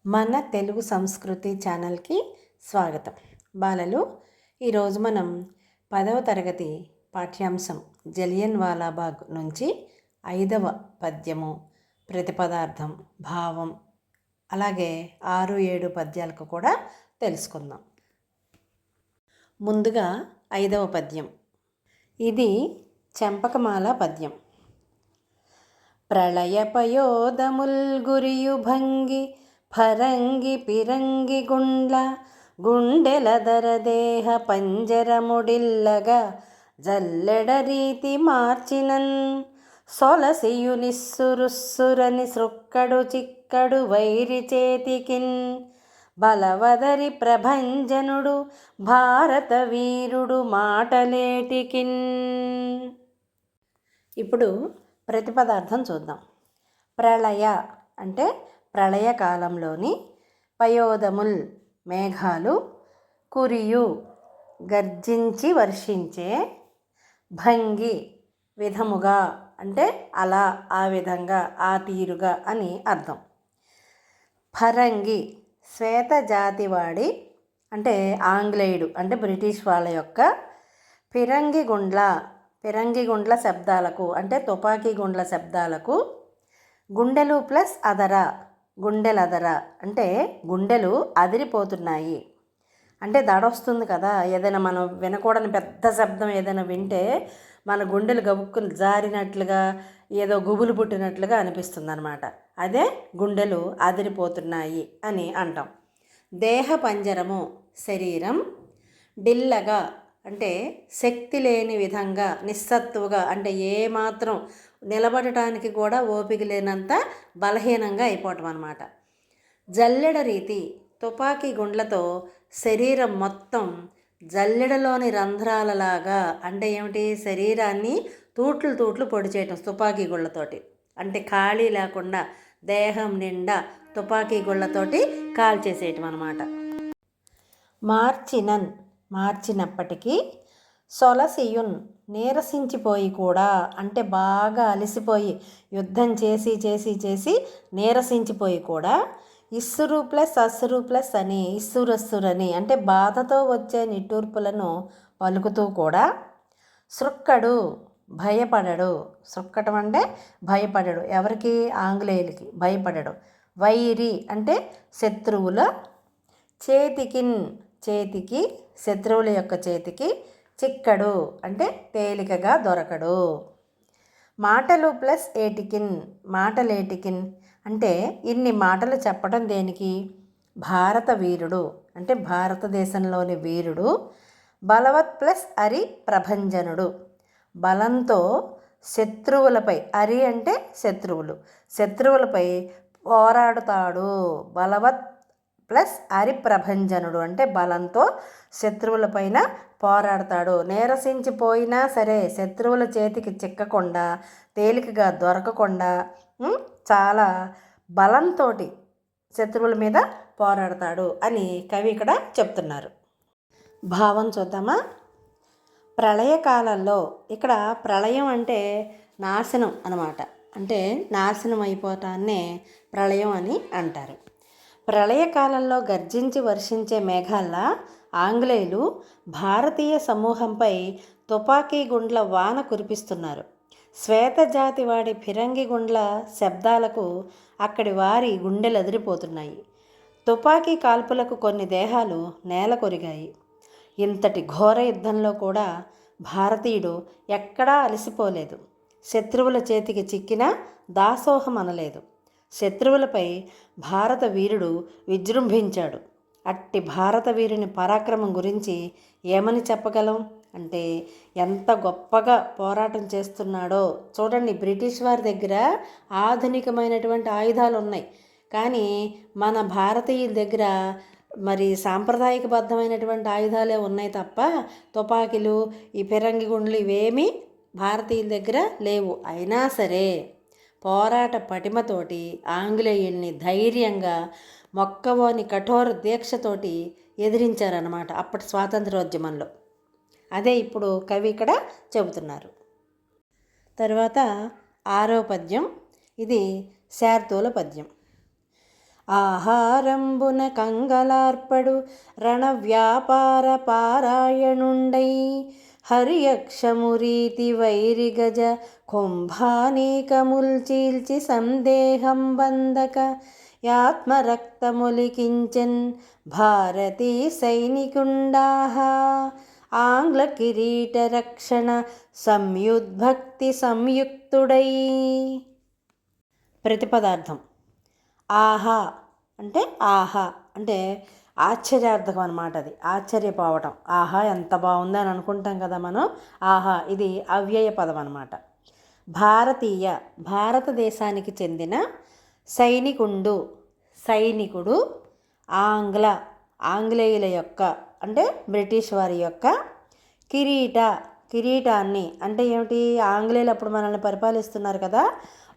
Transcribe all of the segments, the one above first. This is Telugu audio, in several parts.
మన తెలుగు సంస్కృతి ఛానల్కి స్వాగతం. బాలలు, ఈరోజు మనం 10వ తరగతి పాఠ్యాంశం జలియన్ వాలాబాగ్ నుంచి 5వ పద్యము, ప్రతిపదార్థం, భావం, అలాగే 6-7 పద్యాలకు కూడా తెలుసుకుందాం. ముందుగా 5వ పద్యం. ఇది చెంపకమాల పద్యం. ప్రళయపయోదముల్ గురియు భంగి ఫరంగి పిరంగి గుండ్ల గుండెలదర దేహ పంజరముడిల్లగా జల్లెడ రీతి మార్చినన్ సొలసియు నిస్సురుస్సురని సృక్కడు చిక్కడు వైరి చేతికిన్ బలవదరి ప్రభంజనుడు భారత వీరుడు మాటలేటికిన్. ఇప్పుడు ప్రతిపదార్థం చూద్దాం. ప్రళయ అంటే ప్రళయకాలంలోని, పయోదముల్ మేఘాలు, కురియు గర్జించి వర్షించే, భంగి విధముగా అంటే అలా, ఆ విధంగా, ఆ తీరుగా అని అర్థం. ఫరంగి శ్వేత జాతివాడి అంటే ఆంగ్లేయుడు అంటే బ్రిటిష్ వాళ్ళ యొక్క. ఫిరంగి గుండ్ల శబ్దాలకు అంటే తుపాకీ గుండ్ల శబ్దాలకు గుండెలు ప్లస్ అదర, గుండెలదర అంటే గుండెలు అదిరిపోతున్నాయి. అంటే దడొస్తుంది కదా, ఏదైనా మనం వినకూడని పెద్ద శబ్దం ఏదైనా వింటే మన గుండెలు గబుక్కులు జారినట్లుగా, ఏదో గుబులు పుట్టినట్లుగా అనిపిస్తుంది అనమాట. అదే గుండెలు అదిరిపోతున్నాయి అని అంటాం. దేహ పంజరము శరీరం, డిల్లగా అంటే శక్తి లేని విధంగా, నిస్సత్తువుగా అంటే ఏమాత్రం నిలబడటానికి కూడా ఓపిక లేనంత బలహీనంగా అయిపోవటం అన్నమాట. జల్లెడ రీతి తుపాకీ గుండ్లతో శరీరం మొత్తం జల్లెడలోని రంధ్రాలలాగా, అంటే ఏమిటి, శరీరాన్ని తూట్లు పొడి చేయటం తుపాకీ గుళ్ళతోటి. అంటే ఖాళీ లేకుండా దేహం నిండా తుపాకీ గుళ్ళతోటి కాల్చేసేయటం అన్నమాట. మార్చినప్పటికీ, సొలసియున్ నీరసించిపోయి కూడా, అంటే బాగా అలసిపోయి యుద్ధం చేసి నీరసించిపోయి కూడా, ఇస్సురు ప్లస్ అస్సురు ప్లస్ అని ఇస్సురస్సురని అంటే బాధతో వచ్చే నిట్టూర్పులను పలుకుతూ కూడా, సృక్కడు భయపడడు, సృక్కటం అంటే భయపడడు, ఎవరికి, ఆంగ్లేయులకి భయపడడు. వైరి అంటే శత్రువుల, చేతికి శత్రువుల యొక్క చేతికి, చిక్కడు అంటే తేలికగా దొరకడు. మాటలు ప్లస్ మాటలేటికిన్ అంటే ఇన్ని మాటలు చెప్పడం దేనికి, భారత వీరుడు అంటే భారతదేశంలోని వీరుడు. బలవత్ ప్లస్ అరి ప్రభంజనుడు బలంతో శత్రువులపై, అరి అంటే శత్రువులపై పోరాడుతాడు. బలవత్ ప్లస్ అరిప్రభంజనుడు అంటే బలంతో శత్రువులపైన పోరాడతాడు. నీరసించిపోయినా సరే శత్రువుల చేతికి చిక్కకుండా, తేలికగా దొరకకుండా చాలా బలంతో శత్రువుల మీద పోరాడతాడు అని కవి ఇక్కడ చెప్తున్నారు. భావం చూద్దామా. ప్రళయకాలంలో, ఇక్కడ ప్రళయం అంటే నాశనం అన్నమాట. అంటే నాశనం అయిపోవటాన్నే ప్రళయం అని అంటారు. ప్రళయకాలంలో గర్జించి వర్షించే మేఘాల్లా ఆంగ్లేయులు భారతీయ సమూహంపై తుపాకీ గుండ్ల వాన కురిపిస్తున్నారు. శ్వేతజాతి వాడి ఫిరంగి గుండ్ల శబ్దాలకు అక్కడి వారి గుండెలు అదిరిపోతున్నాయి. తుపాకీ కాల్పులకు కొన్ని దేహాలు నేల కొరిగాయి. ఇంతటి ఘోర యుద్ధంలో కూడా భారతీయుడు ఎక్కడా అలసిపోలేదు. శత్రువుల చేతికి చిక్కినా దాసోహం అనలేదు. శత్రువులపై భారత వీరుడు విజృంభించాడు. అట్టి భారత వీరుని పరాక్రమం గురించి ఏమని చెప్పగలం అంటే, ఎంత గొప్పగా పోరాటం చేస్తున్నాడో చూడండి. బ్రిటిష్ వారి దగ్గర ఆధునికమైనటువంటి ఆయుధాలు ఉన్నాయి, కానీ మన భారతీయుల దగ్గర మరి సాంప్రదాయకబద్ధమైనటువంటి ఆయుధాలే ఉన్నాయి తప్ప తుపాకీలు, ఈ ఫిరంగి గుండ్లు ఇవేమీ భారతీయుల దగ్గర లేవు. అయినా సరే పోరాట పటిమతోటి ఆంగ్లేయుల్ని ధైర్యంగా మొక్కవోని కఠోర దీక్షతోటి ఎదిరించారన్నమాట అప్పటి స్వాతంత్రోద్యమంలో. అదే ఇప్పుడు కవి ఇక్కడ చెబుతున్నారు. తర్వాత 6వ పద్యం. ఇది శార్దూల పద్యం. ఆహారంబున కంగలార్పడు రణవ్యాపార పారాయణుండై హరియక్షము రీతి వైరి గజ కుంభానీకముల్ చీల్చి సందేహం బందక యాత్మరక్తములికించెన్ భారతీ సైనికుండాహ ఆంగ్ల కిరీట రక్షణ సంయుద్భక్తి సంయుక్తుడై. ప్రతిపదార్థం. ఆహా అంటే ఆశ్చర్యార్థకం అనమాట. అది ఆశ్చర్యపోవటం. ఆహా ఎంత బాగుంది అని అనుకుంటాం కదా మనం. ఆహా ఇది అవ్యయ పదం అనమాట. భారతీయ భారతదేశానికి చెందిన సైనికుడు ఆంగ్లేయుల యొక్క అంటే బ్రిటిష్ వారి యొక్క కిరీటాన్ని అంటే ఏమిటి, ఆంగ్లేయులు అప్పుడు మనల్ని పరిపాలిస్తున్నారు కదా,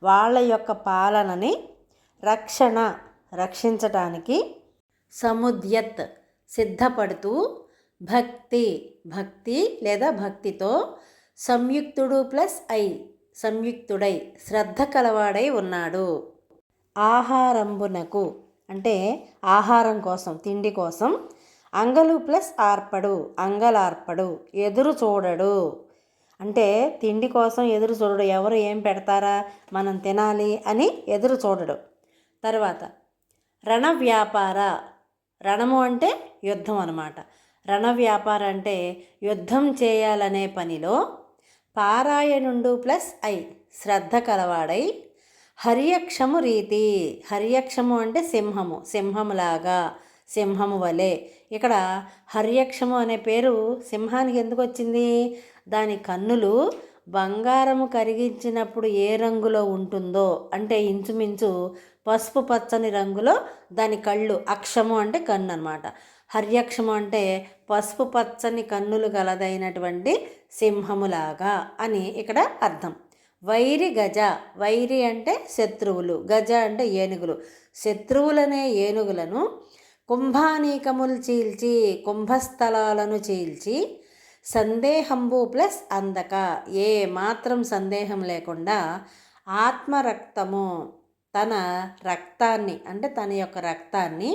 వాళ్ళ యొక్క పాలనని రక్షించటానికి సముద్యత్ సిద్ధపడుతూ భక్తి లేదా భక్తితో సంయుక్తుడై శ్రద్ధ కలవాడై ఉన్నాడు. ఆహారంబునకు అంటే ఆహారం కోసం, తిండి కోసం, అంగలార్పడు ఎదురు చూడడు అంటే తిండి కోసం ఎదురు చూడడు. ఎవరు ఏం పెడతారా మనం తినాలి అని ఎదురు చూడడు. తర్వాత రణము అంటే యుద్ధం అన్నమాట. రణవ్యాపార అంటే యుద్ధం చేయాలనే పనిలో పారాయణుండు శ్రద్ధ కలవాడై హరియక్షము రీతి, హరియక్షము అంటే సింహము వలె. ఇక్కడ హరియక్షము అనే పేరు సింహానికి ఎందుకు వచ్చింది? దాని కన్నులు బంగారము కరిగించినప్పుడు ఏ రంగులో ఉంటుందో అంటే ఇంచుమించు పసుపు పచ్చని రంగులో దాని కళ్ళు, అక్షము అంటే కన్ను అనమాట. హర్యక్షము అంటే పసుపు పచ్చని కన్నులు గలదైనటువంటి సింహములాగా అని ఇక్కడ అర్థం. వైరి అంటే శత్రువులు, గజ అంటే ఏనుగులు. శత్రువులనే ఏనుగులను కుంభానీకములు చీల్చి, కుంభస్థలాలను చీల్చి సందేహంబు అందక ఏ మాత్రం సందేహం లేకుండా ఆత్మరక్తము తన రక్తాన్ని అంటే తన యొక్క రక్తాన్ని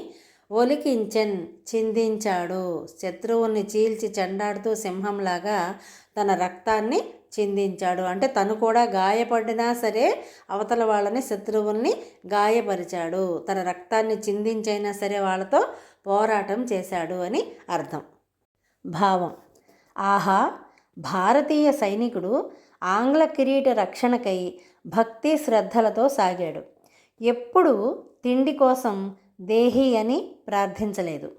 చిందించాడు. శత్రువుల్ని చీల్చి చెండాడుతూ సింహంలాగా తన రక్తాన్ని చిందించాడు. అంటే తను కూడా గాయపడినా సరే అవతల వాళ్ళని, శత్రువుల్ని గాయపరిచాడు. తన రక్తాన్ని చిందించైనా సరే వాళ్ళతో పోరాటం చేశాడు అని అర్థం. భావం. ఆహా భారతీయ సైనికుడు ఆంగ్ల కిరీట రక్షణకై భక్తి శ్రద్ధలతో సాగాడు. ఎప్పుడూ తిండి కోసం దేహి అని ప్రార్థించలేదు.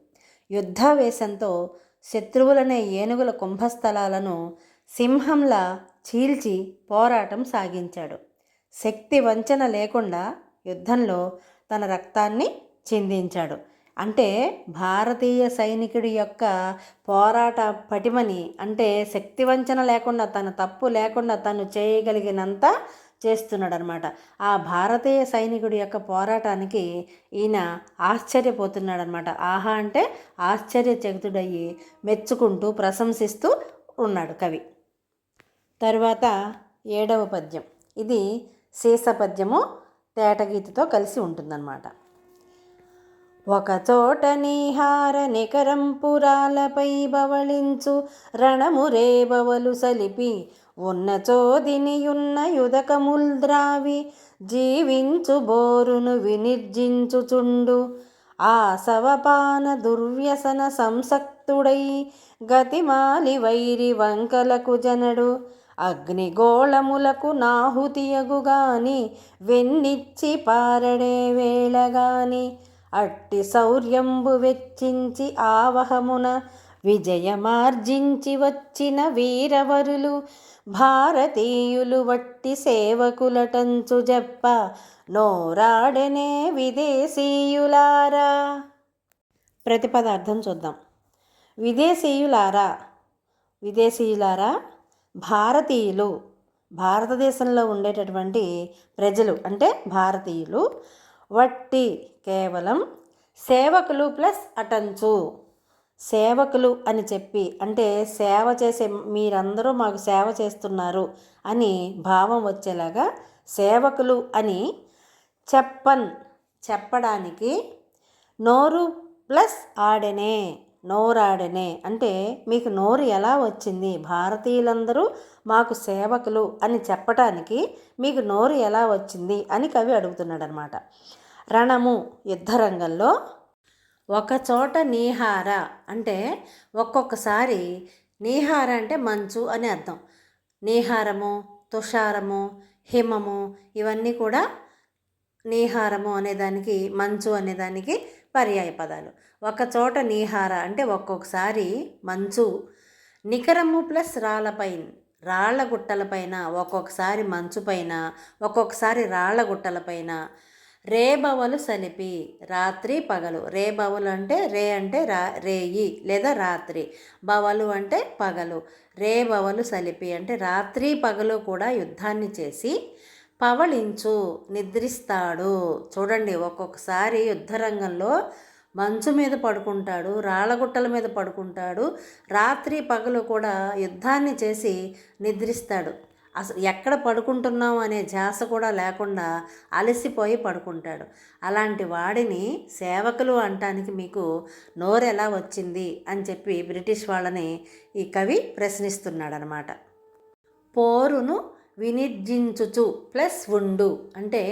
యుద్ధావేశంతో శత్రువులనే ఏనుగుల కుంభస్థలాలను సింహంలా చీల్చి పోరాటం సాగించాడు. శక్తి వంచన లేకుండా యుద్ధంలో తన రక్తాన్ని చిందించాడు. అంటే భారతీయ సైనికుడి యొక్క పోరాట పటిమని అంటే శక్తి వంచన లేకుండా, తన తప్పు లేకుండా తను చేయగలిగినంత చేస్తున్నాడు అనమాట. ఆ భారతీయ సైనికుడి యొక్క పోరాటానికి ఈయన ఆశ్చర్యపోతున్నాడు అనమాట. ఆహా అంటే ఆశ్చర్యచకితుడయ్యి మెచ్చుకుంటూ ప్రశంసిస్తూ ఉన్నాడు కవి. తరువాత 7వ పద్యం. ఇది శీర్షపద్యము తేటగీతితో కలిసి ఉంటుందన్నమాట. ఒకచోట నీహార నికరంపురాలపై బవళించు రణము రేబవలు సలిపి ఉన్నచోదినియున్న యుదకముల్ద్రావి జీవించు బోరును వినిర్జించుచుండు ఆసవపాన దుర్వ్యసన సంసక్తుడై గతిమాలి వైరి వంకలకు జనడు అగ్నిగోళములకు నాహుతియగుగాని వెన్నిచ్చి పారడే వేళగాని అట్టి శౌర్యంబు వెచ్చించి ఆవహమున విజయమార్జించి వచ్చిన వీరవరులు భారతీయులు వట్టి సేవకులటంచు జెప్ప నోరాడెనే విదేశీయులారా. ప్రతిపదార్థం చూద్దాం. విదేశీయులారా భారతీయులు, భారతదేశంలో ఉండేటటువంటి ప్రజలు అంటే భారతీయులు, వట్టి కేవలం సేవకులు అటంచు, సేవకులు అని చెప్పి అంటే సేవ చేసే మీరందరూ మాకు సేవ చేస్తున్నారు అని భావం వచ్చేలాగా సేవకులు అని చెప్పడానికి నోరు ప్లస్ ఆడెనే, నోరాడెనే అంటే మీకు నోరు ఎలా వచ్చింది, భారతీయులందరూ మాకు సేవకులు అని చెప్పటానికి మీకు నోరు ఎలా వచ్చింది అని కవి అడుగుతున్నాడు అనమాట. రణము యుద్ధరంగంలో, ఒకచోట నీహార అంటే ఒక్కొక్కసారి, నీహార అంటే మంచు అని అర్థం. నీహారము, తుషారము, హిమము ఇవన్నీ కూడా నీహారము అనేదానికి, మంచు అనేదానికి పర్యాయ పదాలు. ఒకచోట నీహార అంటే ఒక్కొక్కసారి మంచు, నికరము ప్లస్ రాళ్ళపైన, రాళ్ల గుట్టలపైన, ఒక్కొక్కసారి మంచు పైన, ఒక్కొక్కసారి రాళ్ల గుట్టలపైన. రేబవలు సలిపి, రాత్రి పగలు. రేబవలు అంటే రే అంటే రేయి లేదా రాత్రి, బవలు అంటే పగలు. రేబవలు సలిపి అంటే రాత్రి పగలు కూడా యుద్ధాన్ని చేసి, పవళించు నిద్రిస్తాడు. చూడండి, ఒక్కొక్కసారి యుద్ధరంగంలో మంచు మీద పడుకుంటాడు, రాళ్ళగుట్టల మీద పడుకుంటాడు, రాత్రి పగలు కూడా యుద్ధాన్ని చేసి నిద్రిస్తాడు. అసలు ఎక్కడ పడుకుంటున్నాం అనే ధ్యాస కూడా లేకుండా అలసిపోయి పడుకుంటాడు. అలాంటి వాడిని సేవకులు అంటానికి మీకు నోరు ఎలా వచ్చింది అని చెప్పి బ్రిటిష్ వాళ్ళని ఈ కవి ప్రశ్నిస్తున్నాడనమాట. పోరును వినిర్జించుచు ప్లస్ ఉండు అంటే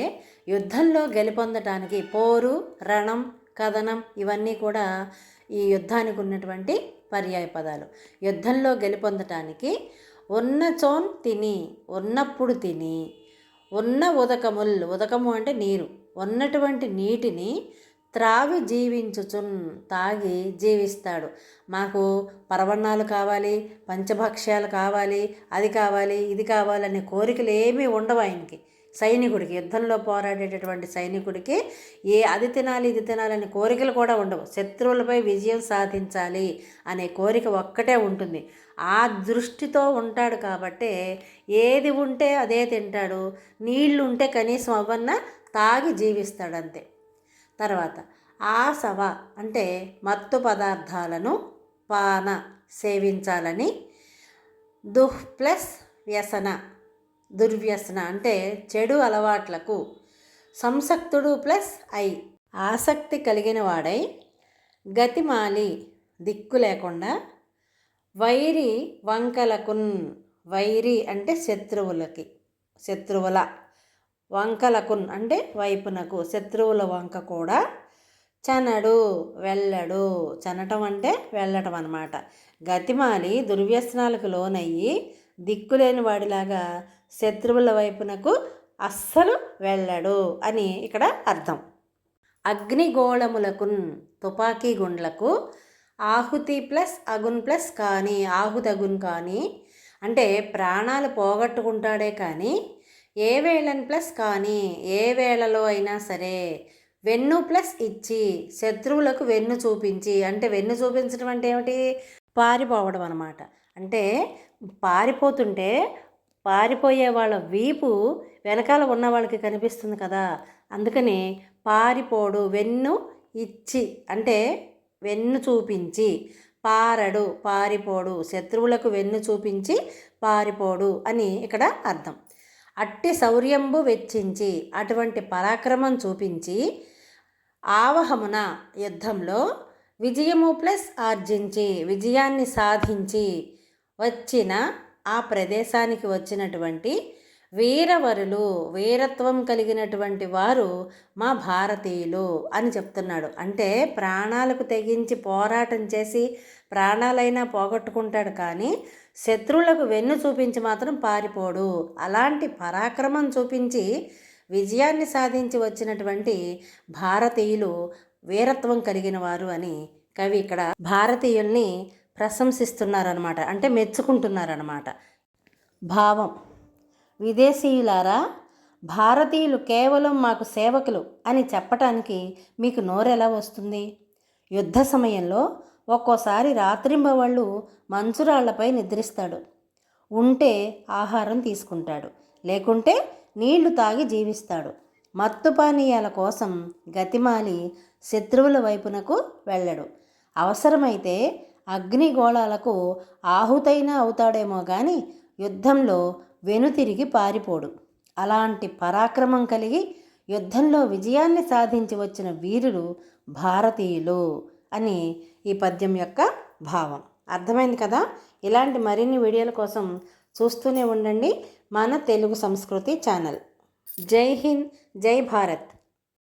యుద్ధంలో గెలుపొందటానికి పోరు, రణం, కథనం ఇవన్నీ కూడా ఈ యుద్ధానికి ఉన్నటువంటి పర్యాయ పదాలు. యుద్ధంలో గెలుపొందటానికి ఉన్నచోన్ తిని, ఉన్నప్పుడు తిని, ఉన్న ఉదకముల్, ఉదకము అంటే నీరు, ఉన్నటువంటి నీటిని త్రావి జీవించుచున్ తాగి జీవిస్తాడు. మాకు పరవన్నాలు కావాలి, పంచభక్ష్యాలు కావాలి, అది కావాలి, ఇది కావాలనే కోరికలు ఏమీ ఉండవు ఆయనకి. సైనికుడికి, యుద్ధంలో పోరాడేటటువంటి సైనికుడికి అది తినాలి, ఇది తినాలనే కోరికలు కూడా ఉండవు. శత్రువులపై విజయం సాధించాలి అనే కోరిక ఒక్కటే ఉంటుంది. ఆ దృష్టితో ఉంటాడు కాబట్టే ఏది ఉంటే అదే తింటాడు, నీళ్లు ఉంటే కనీసం అవన్నా తాగి జీవిస్తాడు అంతే. తర్వాత ఆసవ అంటే మత్తు పదార్థాలను పాన సేవించాలని, దుహ్ ప్లస్ వ్యసన, దుర్వ్యసన అంటే చెడు అలవాట్లకు, సంసక్తుడు ప్లస్ ఆసక్తి కలిగిన వాడై, గతిమాలి దిక్కు లేకుండా, వైరి వంకలకున్, వైరి అంటే శత్రువుల, వంకలకున్ అంటే వైపునకు, శత్రువుల వంక కూడా, చనడు వెళ్ళడు, చనటం అంటే వెళ్ళటం అన్నమాట. గతిమాలి దుర్వ్యసనాలకు లోనయ్యి దిక్కులేని వాడిలాగా శత్రువుల వైపునకు అస్సలు వెళ్ళడు అని ఇక్కడ అర్థం. అగ్నిగోళములకున్ తుపాకీ గుండ్లకు, ఆహుతి ప్లస్ అగున్ ప్లస్ కానీ, ఆహుతగున్ కానీ అంటే ప్రాణాలు పోగొట్టుకుంటాడే కానీ, ఏ వేళన్ ప్లస్ కానీ ఏ వేళలో అయినా సరే, వెన్ను ప్లస్ ఇచ్చి శత్రువులకు వెన్ను చూపించి, అంటే వెన్ను చూపించడం అంటే ఏమిటి, పారిపోవడం అన్నమాట. అంటే పారిపోతుంటే పారిపోయే వాళ్ళ వీపు వెనకాల ఉన్న వాళ్ళకి కనిపిస్తుంది కదా, అందుకని పారిపోడు, వెన్ను ఇచ్చి అంటే వెన్ను చూపించి, పారడు పారిపోడు, శత్రువులకు వెన్ను చూపించి పారిపోడు అని ఇక్కడ అర్థం. అట్టి శౌర్యంబు వెచ్చించి, అటువంటి పరాక్రమం చూపించి, ఆవహమున యుద్ధంలో, విజయము ప్లస్ ఆర్జించి విజయాన్ని సాధించి, వచ్చిన ఆ ప్రదేశానికి వచ్చినటువంటి వీరవరులు, వీరత్వం కలిగినటువంటి వారు మా భారతీయులు అని చెప్తున్నాడు. అంటే ప్రాణాలకు తెగించి పోరాటం చేసి ప్రాణాలైనా పోగొట్టుకుంటాడు కానీ శత్రువులకు వెన్ను చూపించి మాత్రం పారిపోడు. అలాంటి పరాక్రమం చూపించి విజయాన్ని సాధించి వచ్చినటువంటి భారతీయులు వీరత్వం కలిగిన వారు అని కవి ఇక్కడ భారతీయుల్ని ప్రశంసిస్తున్నారనమాట, అంటే మెచ్చుకుంటున్నారనమాట. భావం: విదేశీయులారా, భారతీయులు కేవలం మాకు సేవకులు అని చెప్పటానికి మీకు నోరెలా వస్తుంది? యుద్ధ సమయంలో ఒక్కోసారి రాత్రింబవళ్ళు మంచురాళ్లపై నిద్రిస్తాడు. ఉంటే ఆహారం తీసుకుంటాడు, లేకుంటే నీళ్లు తాగి జీవిస్తాడు. మత్తు పానీయాల కోసం గతిమాలి శత్రువుల వైపునకు వెళ్ళడు. అవసరమైతే అగ్నిగోళాలకు ఆహుతైనా అవుతాడేమో కానీ యుద్ధంలో వెనుతిరిగి పారిపోడు. అలాంటి పరాక్రమం కలిగి యుద్ధంలో విజయాన్ని సాధించి వచ్చిన వీరులు భారతీయులు అని ఈ పద్యం యొక్క భావం. అర్థమైంది కదా? ఇలాంటి మరిన్ని వీడియోల కోసం చూస్తూనే ఉండండి మన తెలుగు సంస్కృతి ఛానల్. జై హింద్, జై భారత్.